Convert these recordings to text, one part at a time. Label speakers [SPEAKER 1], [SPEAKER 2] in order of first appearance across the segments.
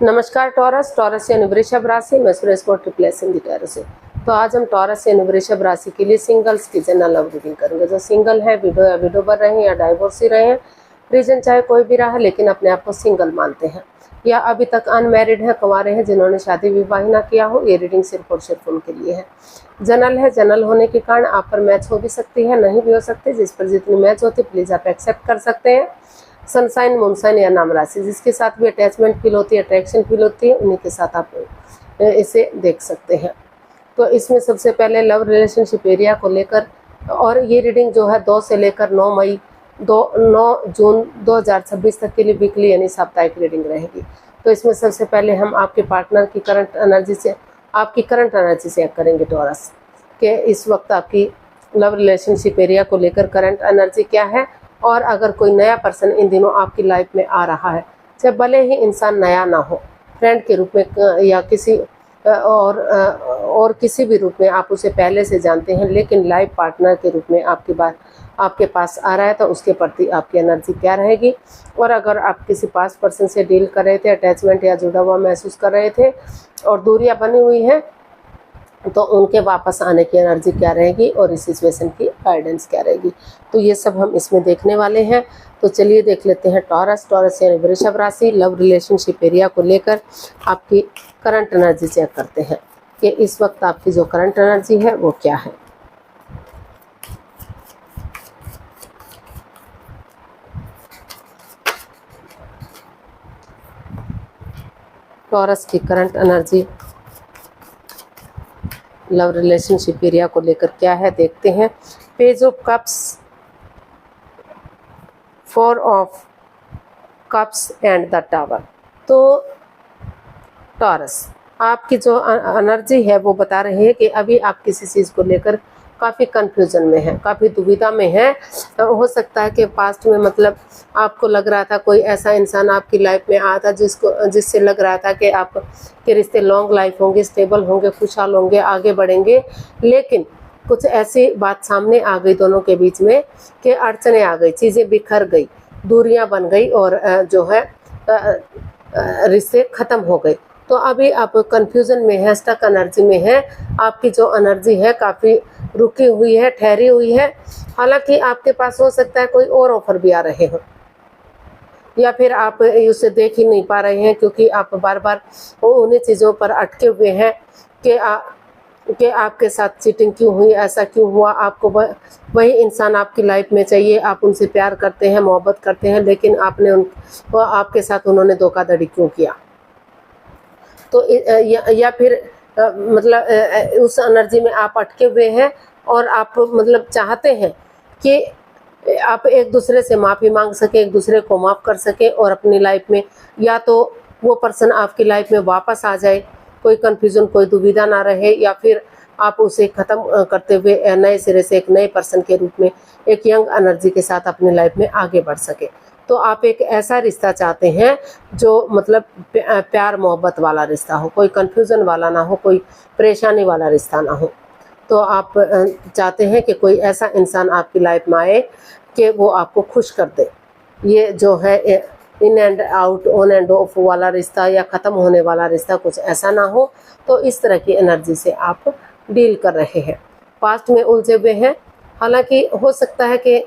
[SPEAKER 1] नमस्कार taurus. Taurus यानी वृषभ राशि में सुरेश को ट्रिप्लेस इन दी से। तो आज हम टॉरस यानी वृषभ राशि के लिए सिंगल्स की जनरल लव रीडिंग करेंगे। जो सिंगल है, विडो या विडोबर रहे हैं या डाइवोर्सी रहे हैं, रीजन चाहे कोई भी रहा है लेकिन अपने आप को सिंगल मानते हैं, या अभी तक अनमैरिड है, कुंवारे हैं, जिन्होंने शादी विवाह ना किया हो, ये रीडिंग सिर्फ और सिर्फ उनके लिए है। जनरल है, जनरल होने के कारण आप पर मैच हो भी सकती है, नहीं भी हो सकती। जिस पर जितनी मैच होती है प्लीज आप एक्सेप्ट कर सकते हैं। सनसाइन, मूनसाइन या नाम राशि, जिसके साथ भी अटैचमेंट फील होती है, अट्रैक्शन फील होती है, उन्हीं के साथ आप इसे देख सकते हैं। तो इसमें सबसे पहले लव रिलेशनशिप एरिया को लेकर, और ये रीडिंग जो है 2 से लेकर 9 जून 2026 तक के लिए वीकली यानी साप्ताहिक रीडिंग रहेगी। तो इसमें सबसे पहले हम आपके पार्टनर की करंट एनर्जी से, आपकी करंट एनर्जी से करेंगे टॉरस के इस वक्त आपकी लव रिलेशनशिप एरिया को लेकर करंट एनर्जी क्या है, और अगर कोई नया पर्सन इन दिनों आपकी लाइफ में आ रहा है, चाहे भले ही इंसान नया ना हो, फ्रेंड के रूप में या किसी और किसी भी रूप में आप उसे पहले से जानते हैं, लेकिन लाइफ पार्टनर के रूप में आपकी बात आपके पास आ रहा है, तो उसके प्रति आपकी एनर्जी क्या रहेगी। और अगर आप किसी पास्ट पर्सन से डील कर रहे थे, अटैचमेंट या जुड़ा हुआ महसूस कर रहे थे और दूरियां बनी हुई हैं, तो उनके वापस आने की एनर्जी क्या रहेगी और इस सिचुएशन की गाइडेंस क्या रहेगी। तो ये सब हम इसमें देखने वाले हैं। तो चलिए देख लेते हैं टॉरस। टॉरस यानी वृषभ राशि, लव रिलेशनशिप एरिया को लेकर आपकी करंट एनर्जी चेक करते हैं कि इस वक्त आपकी जो करंट एनर्जी है वो क्या है। टॉरस की current energy love relationship area को लेकर क्या है, देखते हैं। Page of cups, 4 of cups and the tower. तो टॉरस, आपकी जो एनर्जी है वो बता रही है कि अभी आप किसी चीज़ को लेकर काफ़ी कंफ्यूजन में है, काफ़ी दुविधा में है। हो सकता है कि पास्ट में मतलब आपको लग रहा था कोई ऐसा इंसान आपकी लाइफ में आया था जिससे लग रहा था कि आप के रिश्ते लॉन्ग लाइफ होंगे, स्टेबल होंगे, खुशहाल होंगे, आगे बढ़ेंगे, लेकिन कुछ ऐसी बात सामने आ गई दोनों के बीच में कि अड़चने आ गई, चीज़ें बिखर गई, दूरियां बन गई और जो है रिश्ते ख़त्म हो गए। तो अभी आप कंफ्यूजन में है, स्टक एनर्जी में है। आपकी जो एनर्जी है काफ़ी रुकी हुई है, ठहरी हुई है। हालांकि आपके पास हो सकता है कोई और ऑफर भी आ रहे हो, या फिर आप उसे देख ही नहीं पा रहे हैं क्योंकि आप बार बार उन्हीं चीज़ों पर अटके हुए हैं कि आपके साथ चीटिंग क्यों हुई, ऐसा क्यों हुआ। आपको वही इंसान आपकी लाइफ में चाहिए, आप उनसे प्यार करते हैं, मोहब्बत करते हैं, लेकिन आपके साथ उन्होंने धोखाधड़ी क्यों किया। तो या फिर मतलब उस एनर्जी में आप अटके हुए हैं और आप मतलब चाहते हैं कि आप एक दूसरे से माफ़ी मांग सके, एक दूसरे को माफ़ कर सके और अपनी लाइफ में या तो वो पर्सन आपकी लाइफ में वापस आ जाए, कोई कंफ्यूजन, कोई दुविधा ना रहे, या फिर आप उसे ख़त्म करते हुए नए सिरे से एक नए पर्सन के रूप में एक यंग एनर्जी के साथ अपनी लाइफ में आगे बढ़ सके। तो आप एक ऐसा रिश्ता चाहते हैं जो मतलब प्यार मोहब्बत वाला रिश्ता हो, कोई कंफ्यूजन वाला ना हो, कोई परेशानी वाला रिश्ता ना हो। तो आप चाहते हैं कि कोई ऐसा इंसान आपकी लाइफ में आए कि वो आपको खुश कर दे। ये जो है in and out, on end of वाला रिश्ता या ख़त्म होने वाला रिश्ता कुछ ऐसा ना हो। तो इस तरह की एनर्जी से आप डील कर रहे हैं, पास्ट में उलझे हुए हैं। हालांकि हो सकता है कि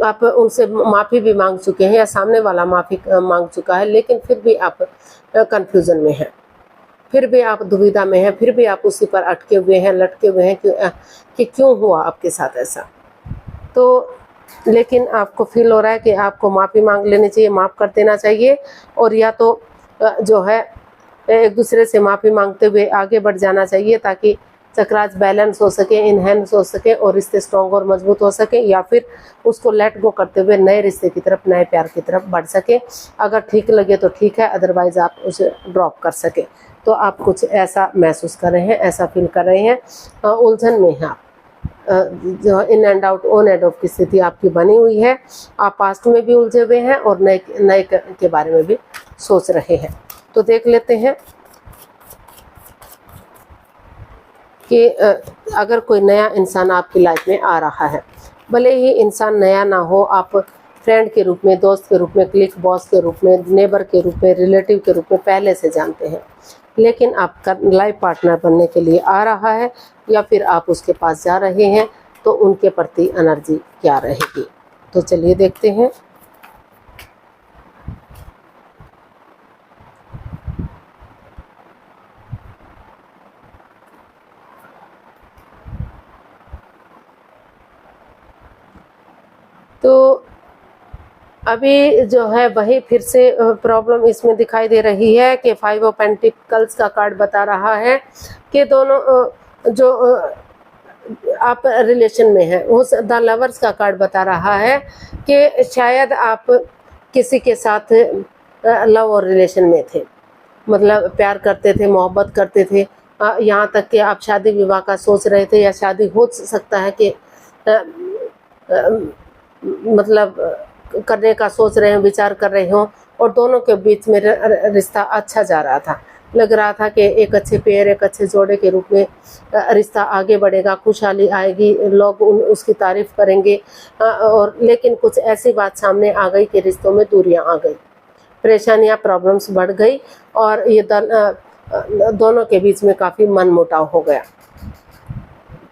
[SPEAKER 1] आप उनसे माफ़ी भी मांग चुके हैं या सामने वाला माफ़ी मांग चुका है, लेकिन फिर भी आप कंफ्यूजन में हैं, फिर भी आप दुविधा में हैं, फिर भी आप उसी पर अटके हुए हैं, लटके हुए हैं कि क्यों हुआ आपके साथ ऐसा। तो लेकिन आपको फील हो रहा है कि आपको माफ़ी मांग लेनी चाहिए, माफ़ कर देना चाहिए, और या तो जो है एक दूसरे से माफ़ी मांगते हुए आगे बढ़ जाना चाहिए ताकि चक्राज बैलेंस हो सके, इनहैंस हो सके और रिश्ते स्ट्रॉन्ग और मजबूत हो सके, या फिर उसको लेट गो करते हुए नए रिश्ते की तरफ, नए प्यार की तरफ बढ़ सके। अगर ठीक लगे तो ठीक है, अदरवाइज आप उसे ड्रॉप कर सके। तो आप कुछ ऐसा महसूस कर रहे हैं, ऐसा फील कर रहे हैं, उलझन में हैं आप। जो in and out, on end of की स्थिति आपकी बनी हुई है। आप पास्ट में भी उलझे हुए हैं और नए के बारे में भी सोच रहे हैं। तो देख लेते हैं कि अगर कोई नया इंसान आपकी लाइफ में आ रहा है, भले ही इंसान नया ना हो, आप फ्रेंड के रूप में, दोस्त के रूप में, क्लिक बॉस के रूप में, नेबर के रूप में, रिलेटिव के रूप में पहले से जानते हैं। लेकिन आपका लाइफ पार्टनर बनने के लिए आ रहा है या फिर आप उसके पास जा रहे हैं, तो उनके प्रति एनर्जी क्या रहेगी। तो चलिए देखते हैं। तो अभी जो है वही फिर से प्रॉब्लम इसमें दिखाई दे रही है कि 5 ऑफ पेंटिकल्स का कार्ड बता रहा है कि दोनों जो आप रिलेशन में हैं, उस द लवर्स का कार्ड बता रहा है कि शायद आप किसी के साथ लव और रिलेशन में थे, मतलब प्यार करते थे, मोहब्बत करते थे, यहाँ तक कि आप शादी विवाह का सोच रहे थे या शादी हो सकता है कि मतलब करने का सोच रहे हो, विचार कर रहे हो, और दोनों के बीच में रिश्ता अच्छा जा रहा था। लग रहा था कि एक अच्छे पेयर, एक अच्छे जोड़े के रूप में रिश्ता आगे बढ़ेगा, खुशहाली आएगी, लोग उसकी तारीफ करेंगे। और लेकिन कुछ ऐसी बात सामने आ गई कि रिश्तों में दूरियां आ गई, परेशानियां, प्रॉब्लम्स बढ़ गई और ये दोनों के बीच में काफ़ी मनमुटाव हो गया।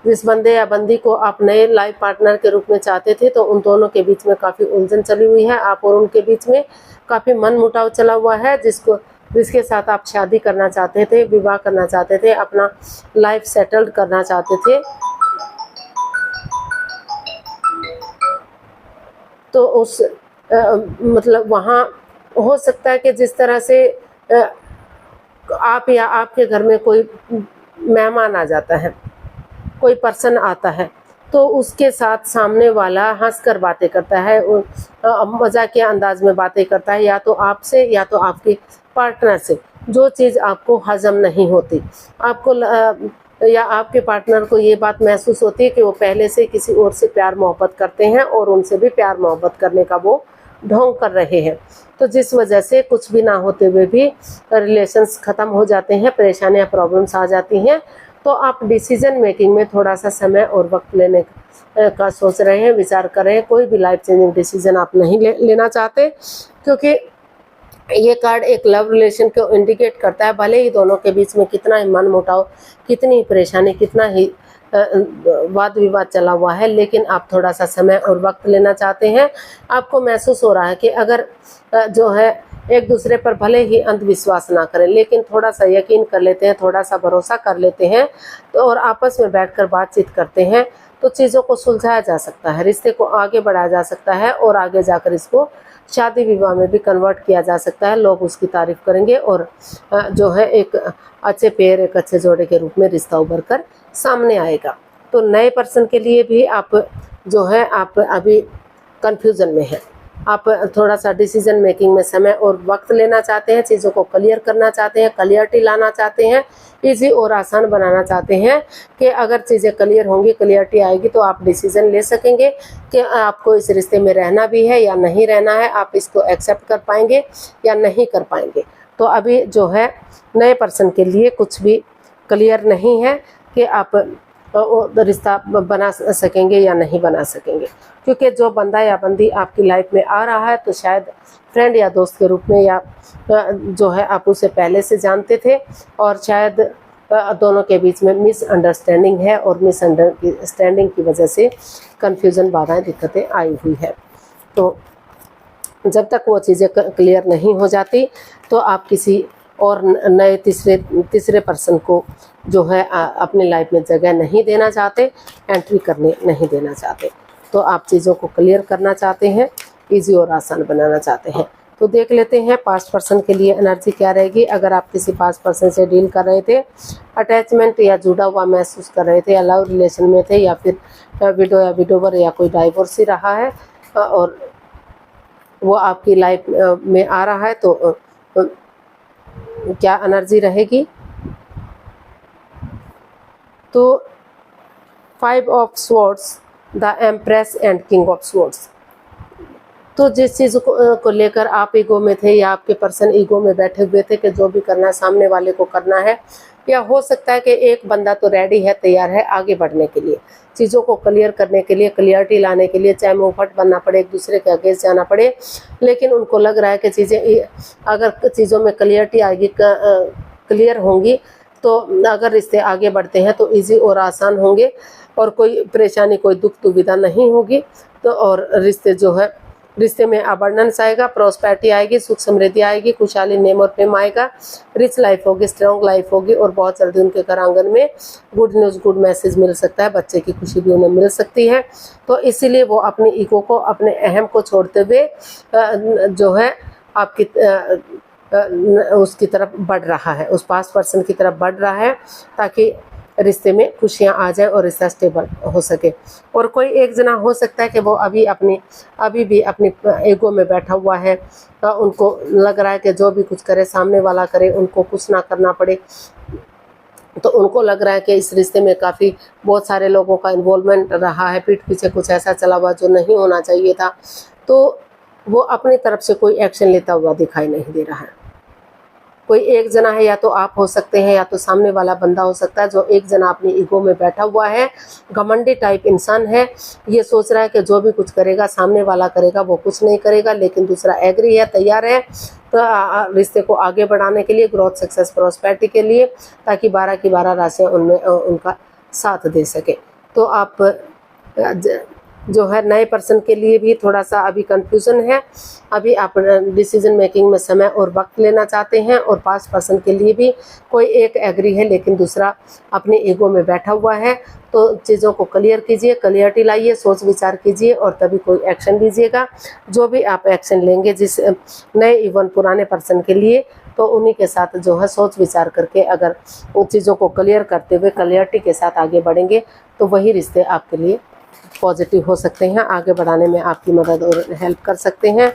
[SPEAKER 1] जिस बंदे या बंदी को आप नए लाइफ पार्टनर के रूप में चाहते थे, तो उन दोनों के बीच में काफ़ी उलझन चली हुई है। आप और उनके बीच में काफ़ी मनमुटाव चला हुआ है। जिसके साथ आप शादी करना चाहते थे, विवाह करना चाहते थे, अपना लाइफ सेटल्ड करना चाहते थे, तो उस मतलब वहाँ हो सकता है कि जिस तरह से आप या आपके घर में कोई मेहमान आ जाता है, कोई पर्सन आता है, तो उसके साथ सामने वाला हंसकर बातें करता है, मजाकिया अंदाज में बातें करता है, या तो आपसे या तो आपके पार्टनर से। जो चीज़ आपको हजम नहीं होती, आपको या आपके पार्टनर को ये बात महसूस होती है कि वो पहले से किसी और से प्यार मोहब्बत करते हैं और उनसे भी प्यार मोहब्बत करने का वो ढोंग कर रहे हैं। तो जिस वजह से कुछ भी ना होते हुए भी रिलेशंस ख़त्म हो जाते हैं, परेशानियाँ, प्रॉब्लम्स आ जाती हैं। तो आप डिसीजन मेकिंग में थोड़ा सा समय और वक्त लेने का सोच रहे हैं, विचार कर रहे हैं। कोई भी लाइफ चेंजिंग डिसीजन आप नहीं लेना चाहते, क्योंकि ये कार्ड एक लव रिलेशन को इंडिकेट करता है। भले ही दोनों के बीच में कितना ही मनमुटाव, कितनी ही परेशानी, कितना ही वाद विवाद चला हुआ है, लेकिन आप थोड़ा सा समय और वक्त लेना चाहते हैं। आपको महसूस हो रहा है कि अगर जो है एक दूसरे पर भले ही अंधविश्वास ना करें, लेकिन थोड़ा सा यकीन कर लेते हैं, थोड़ा सा भरोसा कर लेते हैं, तो और आपस में बैठकर बातचीत करते हैं, तो चीज़ों को सुलझाया जा सकता है, रिश्ते को आगे बढ़ाया जा सकता है और आगे जाकर इसको शादी विवाह में भी कन्वर्ट किया जा सकता है। लोग उसकी तारीफ करेंगे और जो है एक अच्छे पेयर, एक अच्छे जोड़े के रूप में रिश्ता उभर कर सामने आएगा। तो नए पर्सन के लिए भी आप जो है आप अभी कन्फ्यूज़न में हैं, आप थोड़ा सा डिसीजन मेकिंग में समय और वक्त लेना चाहते हैं, चीज़ों को क्लियर करना चाहते हैं, क्लियरिटी लाना चाहते हैं, इजी और आसान बनाना चाहते हैं कि अगर चीज़ें क्लियर होंगी, क्लियरिटी आएगी, तो आप डिसीजन ले सकेंगे कि आपको इस रिश्ते में रहना भी है या नहीं रहना है, आप इसको एक्सेप्ट कर पाएंगे या नहीं कर पाएंगे। तो अभी जो है नए पर्सन के लिए कुछ भी क्लियर नहीं है कि आप रिश्ता बना सकेंगे या नहीं बना सकेंगे, क्योंकि जो बंदा या बंदी आपकी लाइफ में आ रहा है, तो शायद फ्रेंड या दोस्त के रूप में, या जो है आप उसे पहले से जानते थे, और शायद दोनों के बीच में मिसअंडरस्टैंडिंग है और मिसअंडरस्टैंडिंग की वजह से कन्फ्यूज़न, बाधाएं, दिक्कतें आई हुई है। तो जब तक वो चीज़ें क्लियर नहीं हो जाती, तो आप किसी और नए तीसरे पर्सन को जो है अपनी लाइफ में जगह नहीं देना चाहते, एंट्री करने नहीं देना चाहते। तो आप चीज़ों को क्लियर करना चाहते हैं, इजी और आसान बनाना चाहते हैं। तो देख लेते हैं पास्ट पर्सन के लिए एनर्जी क्या रहेगी। अगर आप किसी पास्ट पर्सन से डील कर रहे थे, अटैचमेंट या जुड़ा हुआ महसूस कर रहे थे, या लव रिलेशन में थे, या फिर विडो या विडोवर या कोई डाइवोर्स ही रहा है और वो आपकी लाइफ में आ रहा है, तो क्या एनर्जी रहेगी। तो 5 of swords, the empress and king of swords. तो जिस चीज़ को लेकर आप ईगो में थे या आपके पर्सन ईगो में बैठे हुए थे कि जो भी करना है सामने वाले को करना है, या हो सकता है कि एक बंदा तो रेडी है, तैयार है आगे बढ़ने के लिए, चीज़ों को क्लियर करने के लिए, क्लियरिटी लाने के लिए, चाहे मुंहफट बनना पड़े, एक दूसरे के अगेंस्ट जाना पड़े, लेकिन उनको लग रहा है कि चीज़ें अगर चीज़ों में क्लियरिटी आएगी, क्लियर होंगी, तो अगर रिश्ते आगे बढ़ते हैं तो इजी और आसान होंगे और कोई परेशानी, कोई दुख दुविधा नहीं होगी। तो और रिश्ते में अबंडेंस आएगा, प्रॉस्पेरिटी आएगी, सुख समृद्धि आएगी, खुशहाली, नेम और प्रेम आएगा, रिच लाइफ होगी, स्ट्रॉन्ग लाइफ होगी और बहुत जल्दी उनके घर आंगन में गुड न्यूज़, गुड मैसेज मिल सकता है, बच्चे की खुशी भी उन्हें मिल सकती है। तो इसीलिए वो अपनी ईगो को, अपने अहम को छोड़ते हुए जो है आपकी उसकी तरफ बढ़ रहा है, उस पास्ट पर्सन की तरफ बढ़ रहा है, ताकि रिश्ते में खुशियां आ जाए और रिश्ता स्टेबल हो सके। और कोई एक जना हो सकता है कि वो अभी भी अपनी ईगो में बैठा हुआ है, उनको लग रहा है कि जो भी कुछ करे सामने वाला करे, उनको कुछ ना करना पड़े। तो उनको लग रहा है कि इस रिश्ते में काफ़ी बहुत सारे लोगों का इन्वॉल्वमेंट रहा है, पीठ पीछे कुछ ऐसा चला हुआ जो नहीं होना चाहिए था, तो वो अपनी तरफ से कोई एक्शन लेता हुआ दिखाई नहीं दे रहा है। कोई एक जना है, या तो आप हो सकते हैं या तो सामने वाला बंदा हो सकता है, जो एक जना अपनी ईगो में बैठा हुआ है, घमंडी टाइप इंसान है, ये सोच रहा है कि जो भी कुछ करेगा सामने वाला करेगा, वो कुछ नहीं करेगा, लेकिन दूसरा एग्री है, तैयार है तो रिश्ते को आगे बढ़ाने के लिए, ग्रोथ, सक्सेस, प्रॉस्पेरिटी के लिए, ताकि 12 की 12 राशियाँ उनमें उनका साथ दे सके। तो आप जो है नए पर्सन के लिए भी थोड़ा सा अभी कंफ्यूजन है, अभी आप डिसीजन मेकिंग में समय और वक्त लेना चाहते हैं, और पास्ट पर्सन के लिए भी कोई एक एग्री है लेकिन दूसरा अपनी ईगो में बैठा हुआ है। तो चीज़ों को क्लियर कीजिए, क्लियरिटी लाइए, सोच विचार कीजिए और तभी कोई एक्शन लीजिएगा। जो भी आप एक्शन लेंगे जिस नए इवन पुराने पर्सन के लिए, तो उन्हीं के साथ जो है सोच विचार करके अगर उन चीज़ों को क्लियर करते हुए क्लियरिटी के साथ आगे बढ़ेंगे, तो वही रिश्ते आपके लिए पॉजिटिव हो सकते हैं, आगे बढ़ाने में आपकी मदद और हेल्प कर सकते हैं।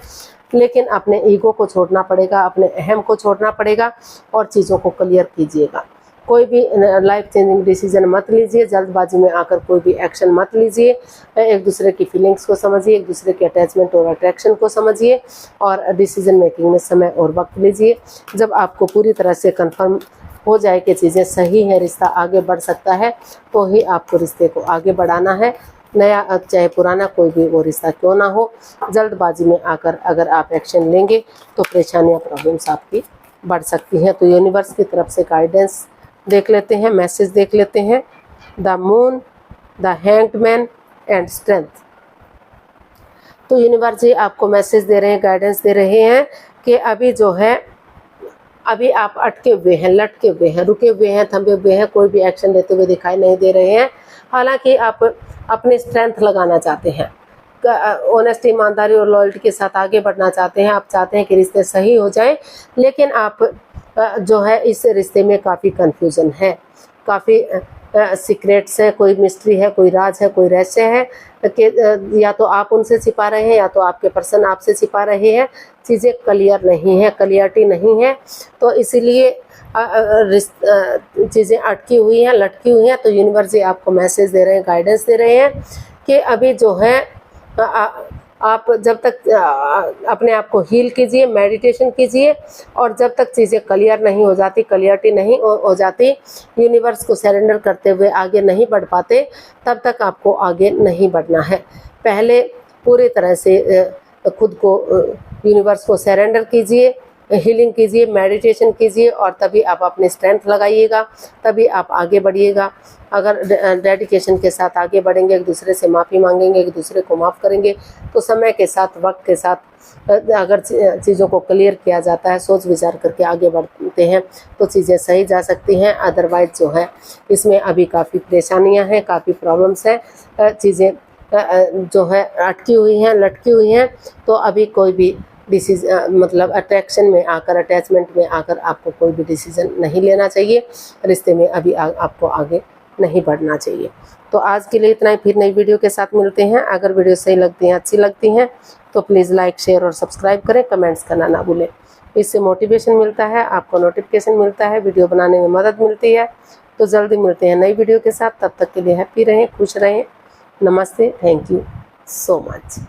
[SPEAKER 1] लेकिन अपने ईगो को छोड़ना पड़ेगा, अपने अहम को छोड़ना पड़ेगा और चीज़ों को क्लियर कीजिएगा। कोई भी लाइफ चेंजिंग डिसीजन मत लीजिए, जल्दबाजी में आकर कोई भी एक्शन मत लीजिए। एक दूसरे की फीलिंग्स को समझिए, एक दूसरे के अटैचमेंट और अट्रैक्शन को समझिए और डिसीजन मेकिंग में समय और वक्त लीजिए। जब आपको पूरी तरह से कंफर्म हो जाए कि चीज़ें सही हैं, रिश्ता आगे बढ़ सकता है, तो ही आपको रिश्ते को आगे बढ़ाना है। नया चाहे पुराना कोई भी वो रिश्ता क्यों ना हो, जल्दबाजी में आकर अगर आप एक्शन लेंगे तो परेशानियां, प्रॉब्लम्स आपकी बढ़ सकती हैं। तो यूनिवर्स की तरफ से गाइडेंस देख लेते हैं, मैसेज देख लेते हैं। The moon, the hanged man and strength. तो यूनिवर्स जी आपको मैसेज दे रहे हैं, गाइडेंस दे रहे हैं कि अभी जो है, अभी आप अटके हुए हैं, लटके हुए हैं, रुके हुए हैं, थमे हुए हैं, कोई भी एक्शन लेते हुए दिखाई नहीं दे रहे हैं। हालांकि आप अपनी स्ट्रेंथ लगाना चाहते हैं, ऑनेस्टी, ईमानदारी और लॉयल्टी के साथ आगे बढ़ना चाहते हैं। आप चाहते हैं कि रिश्ते सही हो जाएं, लेकिन आप जो है इस रिश्ते में काफ़ी कंफ्यूजन है, काफ़ी सीक्रेट्स है, कोई मिस्ट्री है, कोई राज है, कोई रहस्य है कि या तो आप उनसे छिपा रहे हैं या तो आपके पर्सन आपसे छिपा रहे हैं। चीज़ें क्लियर नहीं है, क्लियरिटी नहीं है, तो इसीलिए चीज़ें अटकी हुई हैं, लटकी हुई हैं। तो यूनिवर्स जी आपको मैसेज दे रहे हैं, गाइडेंस दे रहे हैं कि अभी जो है आप जब तक अपने आप को हील कीजिए, मेडिटेशन कीजिए, और जब तक चीज़ें क्लियर नहीं हो जाती, क्लियरिटी नहीं हो जाती, यूनिवर्स को सरेंडर करते हुए आगे नहीं बढ़ पाते, तब तक आपको आगे नहीं बढ़ना है। पहले पूरी तरह से खुद को यूनिवर्स को सरेंडर कीजिए, हीलिंग कीजिए, मेडिटेशन कीजिए, और तभी आप अपनी स्ट्रेंथ लगाइएगा, तभी आप आगे बढ़िएगा। अगर डेडिकेशन के साथ आगे बढ़ेंगे, एक दूसरे से माफ़ी मांगेंगे, एक दूसरे को माफ़ करेंगे, तो समय के साथ, वक्त के साथ अगर चीज़ों को क्लियर किया जाता है, सोच विचार करके आगे बढ़ते हैं, तो चीज़ें सही जा सकती हैं। अदरवाइज जो है इसमें अभी काफ़ी परेशानियां हैं, काफ़ी प्रॉब्लम्स हैं, चीज़ें जो है अटकी हुई हैं, लटकी हुई हैं। तो अभी कोई भी मतलब अट्रैक्शन में आकर, अटैचमेंट में आकर आपको कोई भी डिसीजन नहीं लेना चाहिए, रिश्ते में अभी आपको आगे नहीं बढ़ना चाहिए। तो आज के लिए इतना ही, फिर नई वीडियो के साथ मिलते हैं। अगर वीडियो सही लगती हैं, अच्छी लगती हैं, तो प्लीज़ लाइक, शेयर और सब्सक्राइब करें, कमेंट्स करना ना भूलें। इससे मोटिवेशन मिलता है, आपको नोटिफिकेशन मिलता है, वीडियो बनाने में मदद मिलती है। तो जल्दी मिलते हैं नई वीडियो के साथ, तब तक के लिए हैप्पी रहें, खुश रहें। नमस्ते, थैंक यू सो मच।